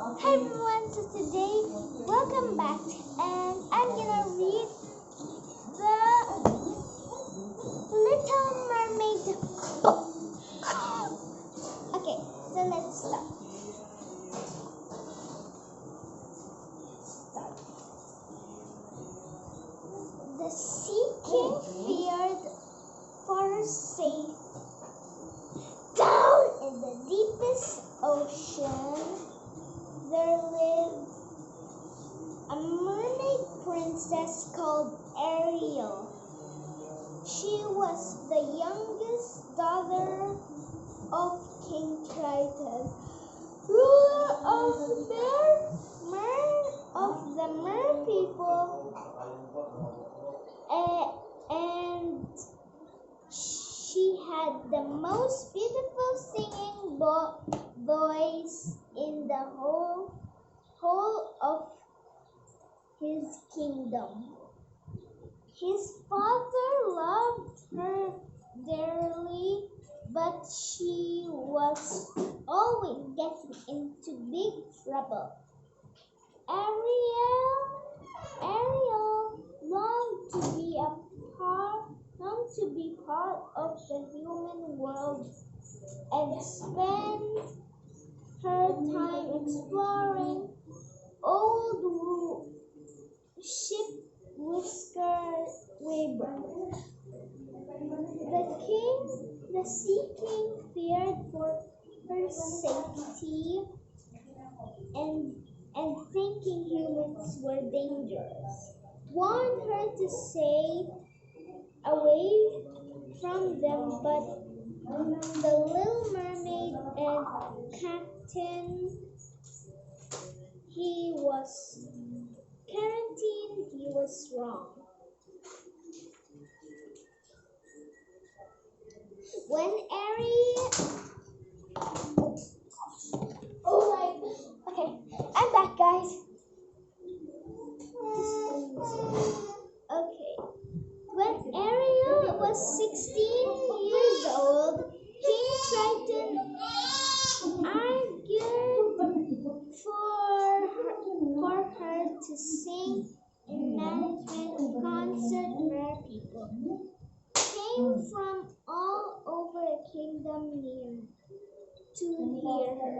Hi everyone, so today, welcome back, and I'm gonna read the Little Mermaid book. Okay, so let's start. The Sea King feared for safety. Down in the deepest ocean, there lived a mermaid princess called Ariel. She was the youngest daughter of King Triton, ruler of the mer people, and she had the most beautiful singing voice in the whole of his kingdom. His father loved her dearly, but she was always getting into big trouble. Ariel longed to be part of the human world and spend her time exploring old ship whisker Weber. The Sea King feared for her safety and thinking humans were dangerous, warned her to stay away from them, but the Little Mermaid and Captain he was wrong. When okay, I'm back, guys. Okay. When Ariel was 16 years old, King Triton argued for her to sing in management concert where people came from all over the kingdom to hear her.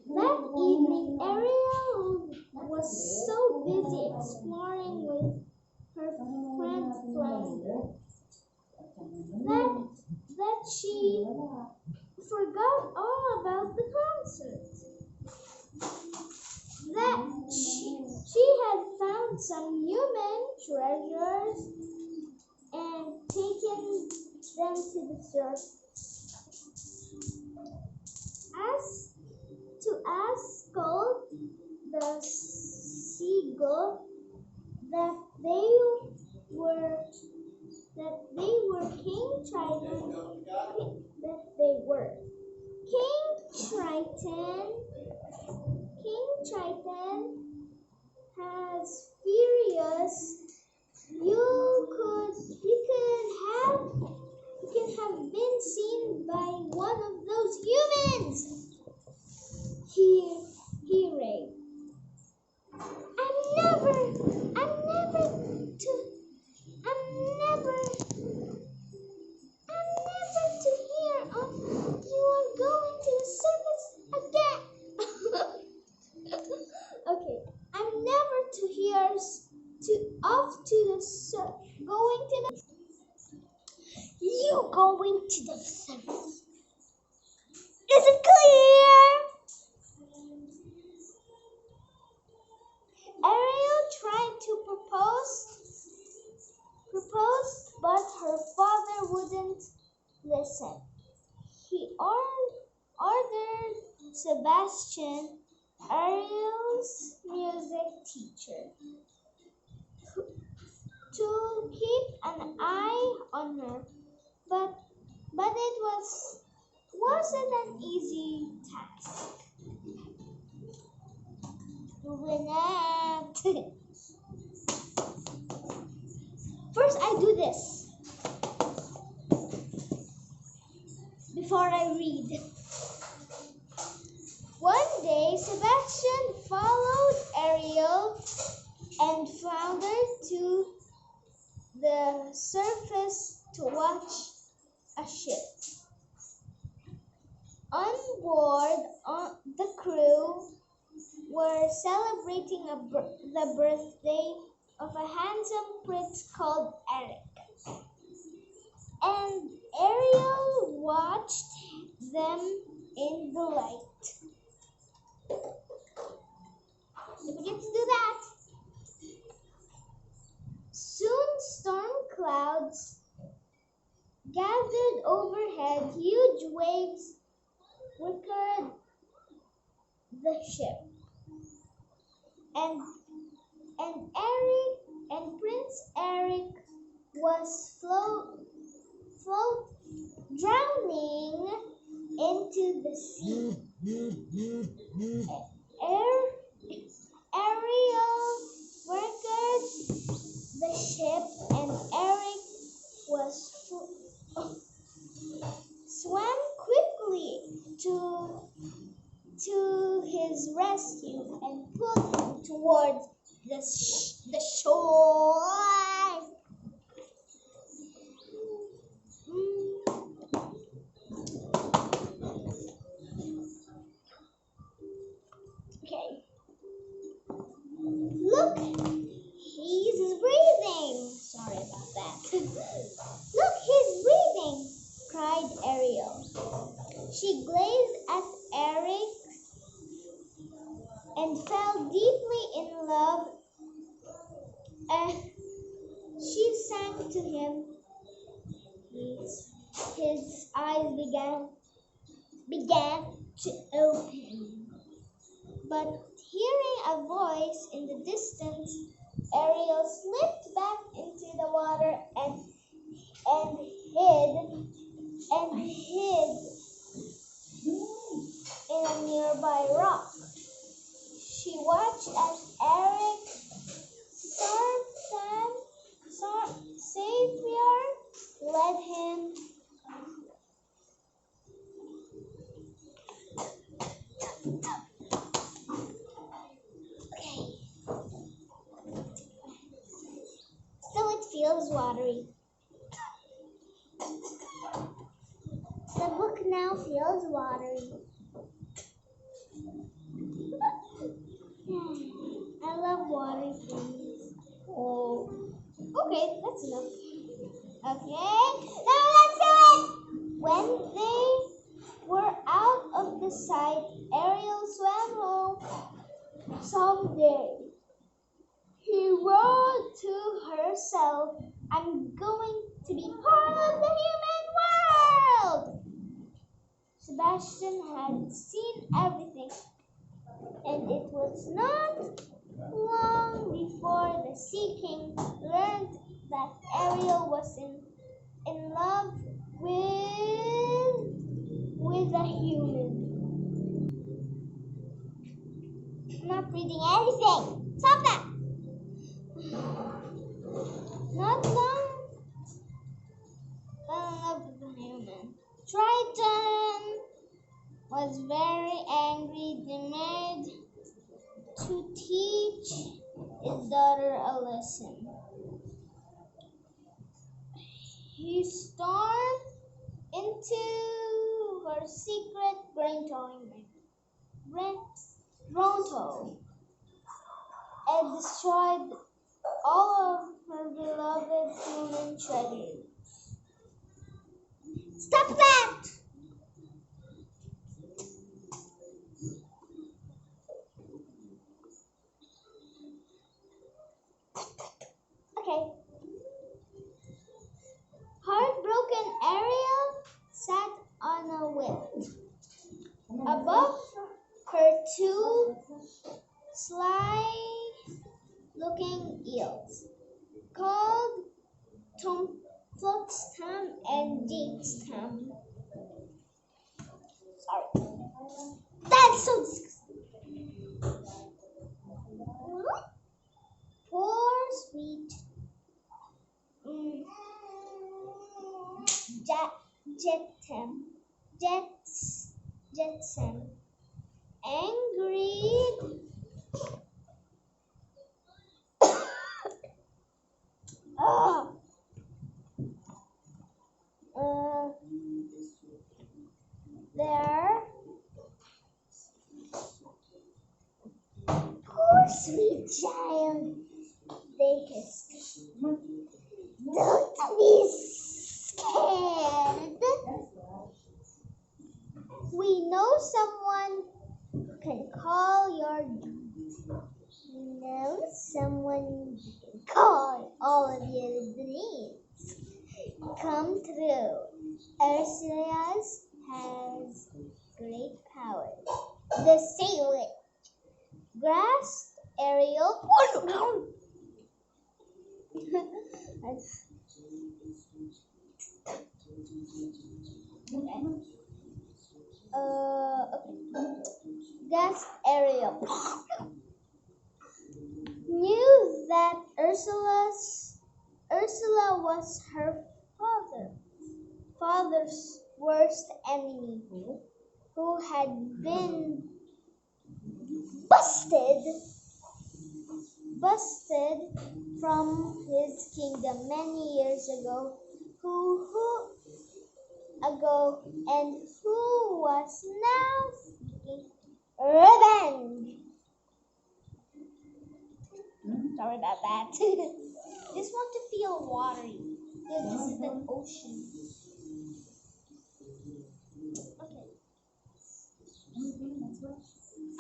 That evening, Ariel was so busy exploring with her friend Flounder that she forgot all about the concert. That she had found some human treasures and taken them to the surface. As told the seagull that they were King Triton has furious. You can have been seen by one of those humans. He raved. I'm never to hear of you are going to the circus again. Okay, I'm never to hear going to the you going to the circus. Is it clear? Ariel tried to propose, but her father wouldn't listen. He ordered Sebastian, Ariel's music teacher, to keep an eye on her, but it wasn't an easy task. First, I do this before I read. One and floundered to the surface to watch a ship. On board, the crew were celebrating the birthday of a handsome prince called Eric, and Ariel watched them in delight. Don't forget to do that. Soon storm clouds gathered overhead. Huge waves wickered the ship, and Prince Eric was drowning into the sea. Ariel worked the ship, and Eric swam quickly to his rescue and pulled him towards the shore. Okay. Look, he's breathing. Sorry about that. Look, he's breathing, cried Ariel. She gazed at Eric and fell deeply in love. She sang to him. His eyes began to open. But hearing a voice in the distance, Ariel slipped back into the water and hid in a nearby rock. She watched as Eric Savior led him so it feels watery. The book now feels watery. I love watery things. Oh, okay, that's enough. Okay, now let's do it! When they were out of the sight, Ariel swam home someday. He wrote to herself, I'm going to be part of the human world! Sebastian had seen everything, and it was not long before the Sea King learned that Ariel was in love with a human. I'm not reading anything. Stop that! Not long fell in love with a human. Triton was very angry, demanded to teach his daughter a lesson. He stormed into her secret grotto and destroyed all of her beloved human treasures. Stop that! Okay. Heartbroken Ariel sat on a whip. Above her, two sly-looking eels called Flotsam and Jetsam. Sorry. That's so disgusting. Poor sweet Jetsam, angry Ah. Uh, there. Poor sweet child, they hissed. Don't be scared. We know someone who can call your know someone who can call all of your dreams come true. Ursula's has great powers. The sea witch grasped Ariel. Okay. Gasped Ariel. Knew that Ursula was her father's worst enemy, who had been busted from his kingdom many years ago, and who was now seeking revenge. Sorry about that. Just want to feel watery. This is an ocean. Okay.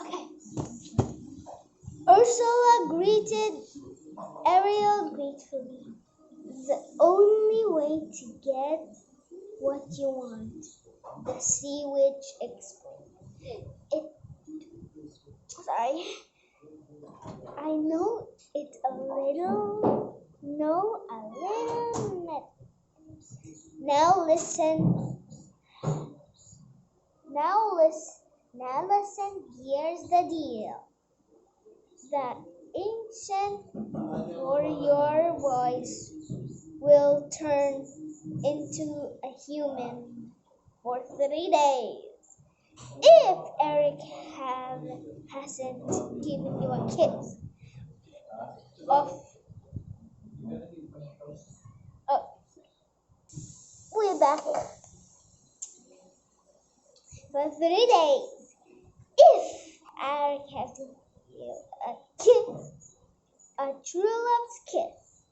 Okay. Ursula greeted Ariel gratefully. The only way to get what you want, the sea witch explained. Sorry. I know it's a little Now listen. Now listen. Here's the deal. The ancient warrior voice will turn into a human for 3 days. If Eric hasn't given you a kiss of oh, we're back for 3 days. If Eric has given you a kiss, a true love's kiss,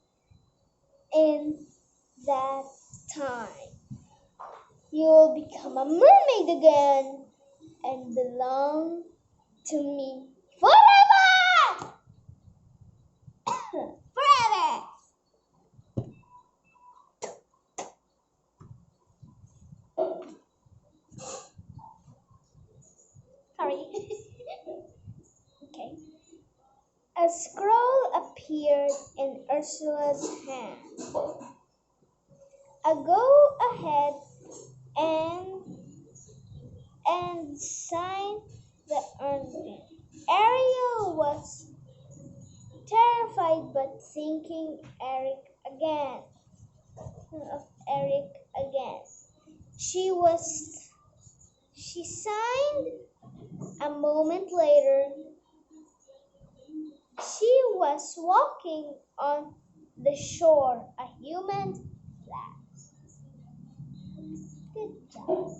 in that time, you will become a mermaid again and belong to me forever! Forever! Sorry. Okay. A scroll appeared in Ursula's hand. Go ahead and sign the urgent. Ariel was terrified but thinking of Eric again. She signed. A moment later, she was walking on the shore, a human flag. Good job.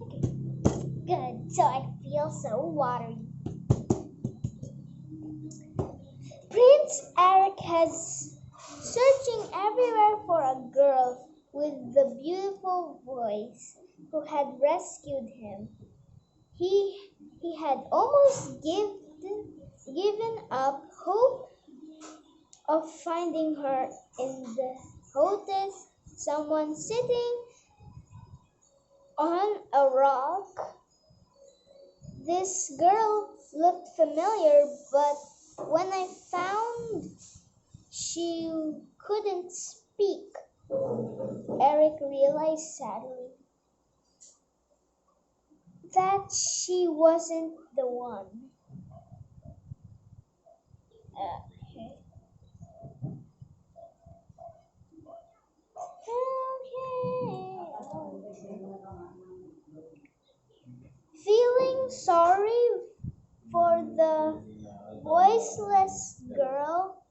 Okay. Good. So I feel so watery. Prince Eric has searching everywhere for a girl with the beautiful voice who had rescued him. He had almost given up hope of finding her in the hotel. Someone sitting on a rock. This girl looked familiar, but when I found she couldn't speak, Eric realized sadly that she wasn't the one. Okay. Feeling sorry voiceless girl,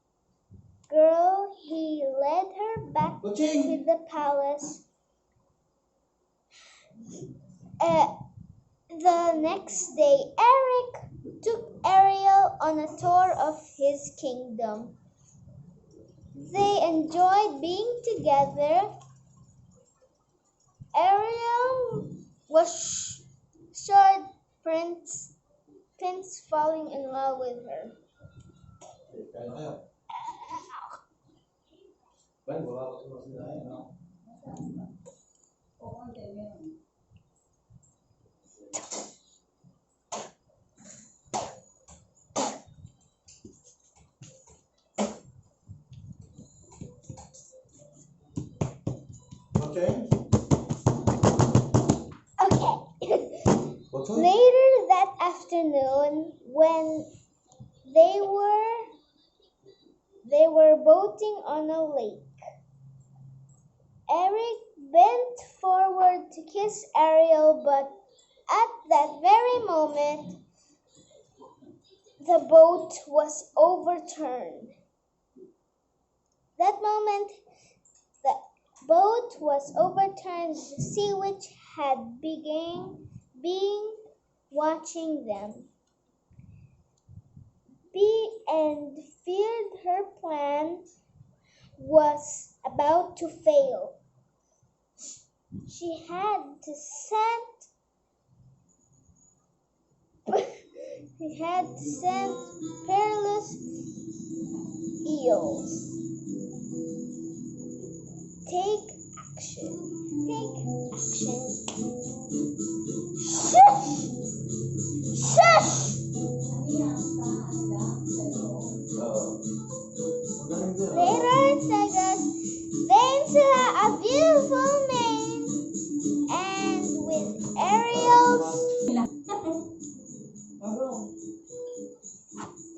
he led her back to the palace. The next day, Eric took Ariel on a tour of his kingdom. They enjoyed being together. Ariel was sure Prince falling in love with her. Okay. Later that afternoon, when they were boating on a lake, Eric bent forward to kiss Ariel, but at that very moment, the boat was overturned. That moment, the boat was overturned. The sea witch had been watching them, and feared her plan was about to fail. She had to send perilous eels. Take action. Shush! Shush! Later it says, Vensula, a beautiful maid, and with Ariel's.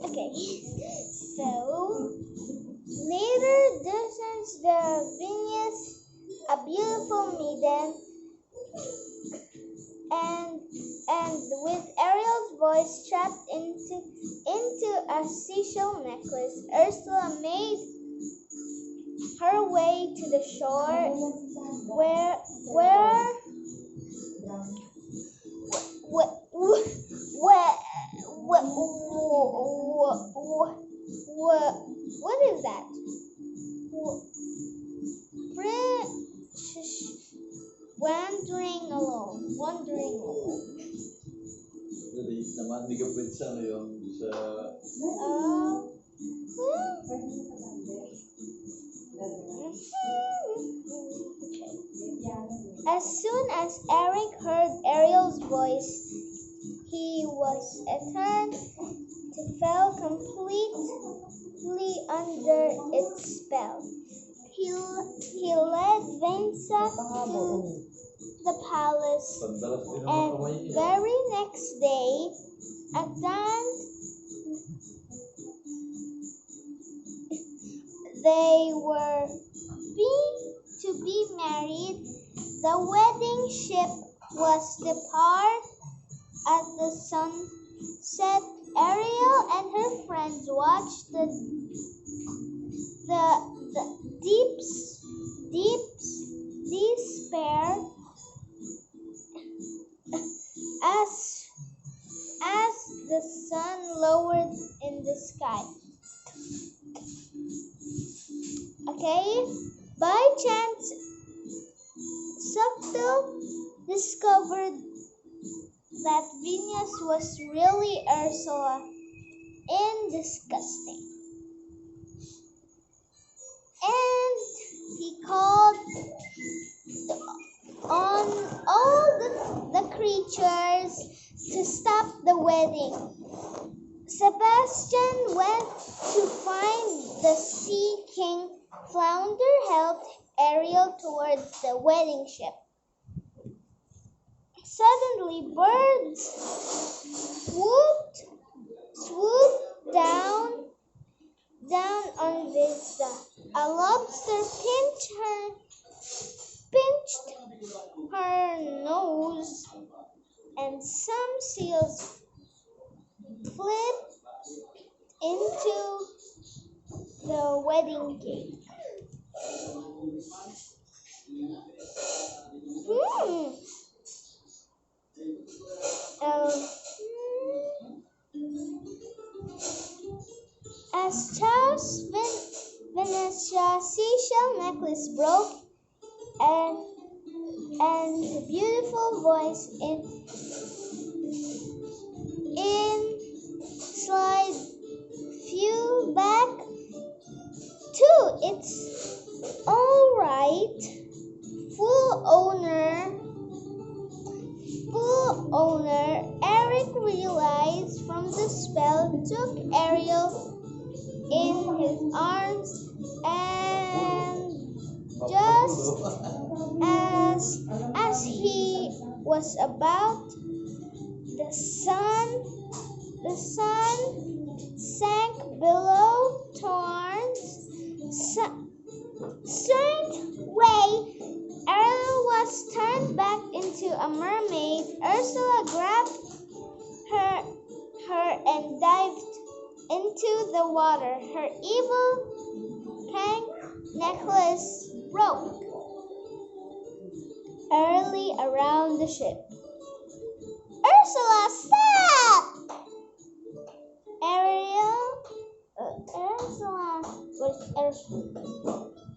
Okay, so later descends the Venus, a beautiful maiden, and with Ariel's voice trapped into a seashell necklace, Ursula made her way to the shore where what is that? Wandering alone. Jadi naman di kapit sa ngayon sa As soon as Eric heard Ariel's voice, he was turned to fell completely under its spell. He led Vensa to the palace, and very next day, at dawn, they were to be married. The wedding ship was depart at the sunset. Ariel and her friends watched the despair as the sun lowered in the sky. Okay, by chance, Subtle discovered that Venus was really Ursula and disgusting. And he called on all the creatures to stop the wedding. Sebastian went to find the Sea King. Flounder helped Ariel towards the wedding ship. Suddenly, birds swooped down on Vista. A lobster pinched her nose, and some seals flipped into the wedding cake. Hmm. Um, as Charles Venetia's seashell necklace broke, and the beautiful voice in slide flew back to its all right full owner. Eric realized from the spell, took Ariel in his arms, and just as he was about, the sun sank below Thorns. Straightway, Ariel was turned back into a mermaid. Ursula grabbed her and dived into the water. Her evil pink necklace broke early around the ship. Ursula, stop!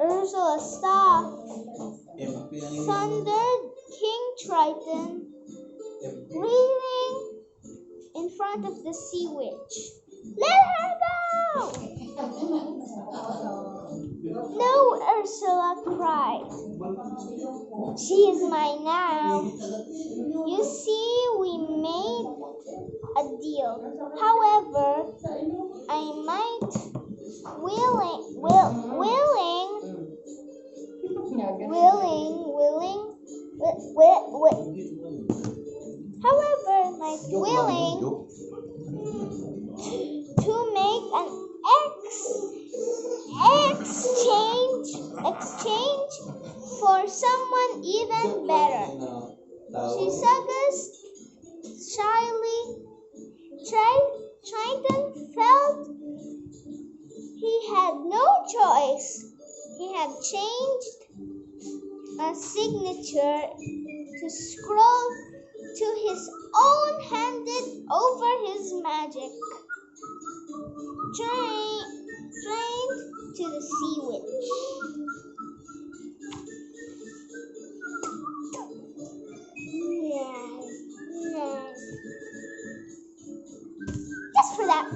Ursula, stop! Thundered King Triton, breathing in front of the sea witch. Let her go! No, Ursula cried. She is mine now. You see, we made a deal. However, I might willing to make an exchange for someone even better. She suggest shyly. Triton felt he had no choice. He had changed a signature to scroll to his own, handed over his magic. Trained to the sea witch. No. Just for that.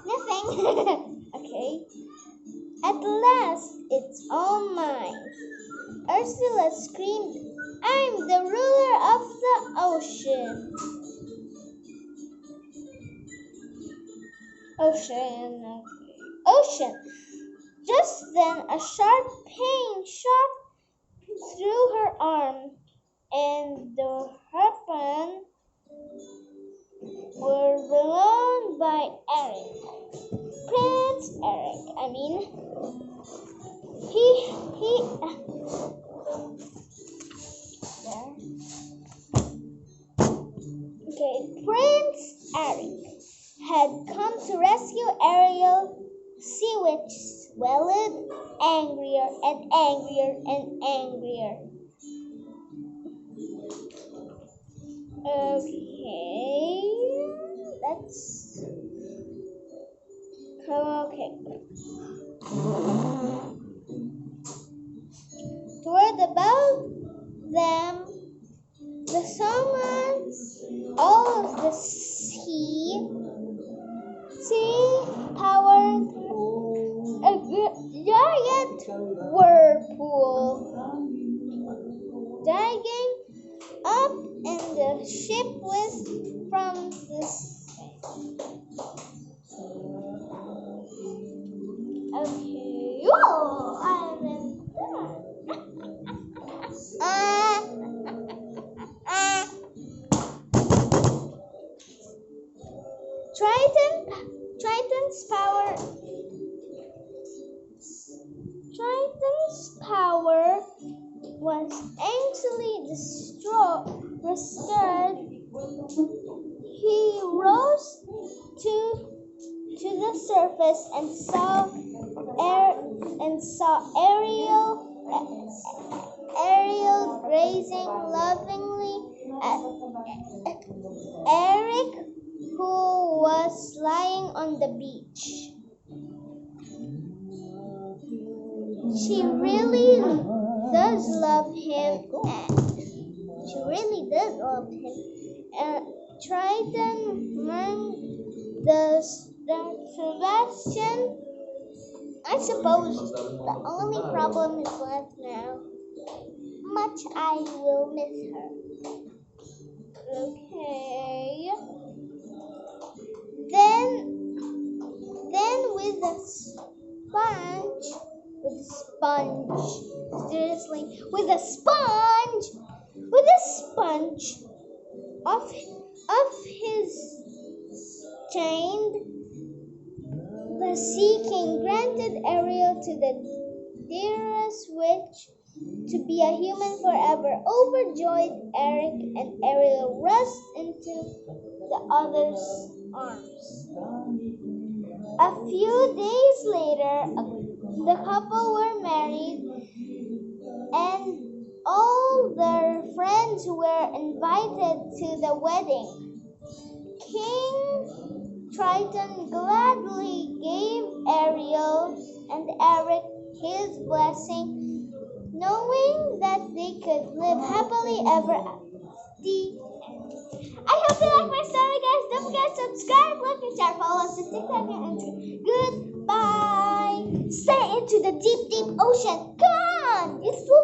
Nothing. Okay. At last, it's all mine. Ursula screamed, I'm the ruler of the ocean. Ocean. Just then a sharp pain shot through her arm, and the harpoon were blown by Prince Eric. Prince Eric had come to rescue Ariel. Sea Witch swelled angrier and angrier and angrier. Okay, Toward above them, the summons all of the sea powered a giant whirlpool, dragging up and the ship was from the okay. Whoa, I'm in Triton's power was anciently restored and saw Ariel grazing lovingly at Eric, who was lying on the beach. She really does love him. She really does love him. Triton learned the Sebastian. I suppose the only problem is left now. Much I will miss her. Okay. Then with a sponge, seriously, with a sponge of his chained, the Sea King granted Ariel to the dearest witch to be a human forever. Overjoyed, Eric and Ariel rushed into the other's arms. A few days later, the couple were married, and all their friends were invited to the wedding. King Triton gladly gave Ariel and Eric his blessing, knowing that they could live happily ever after. I hope you like my story, guys. Don't forget to subscribe, like, and share. Follow us on TikTok and Instagram. Goodbye. Stay into the deep, deep ocean. Come on. It's so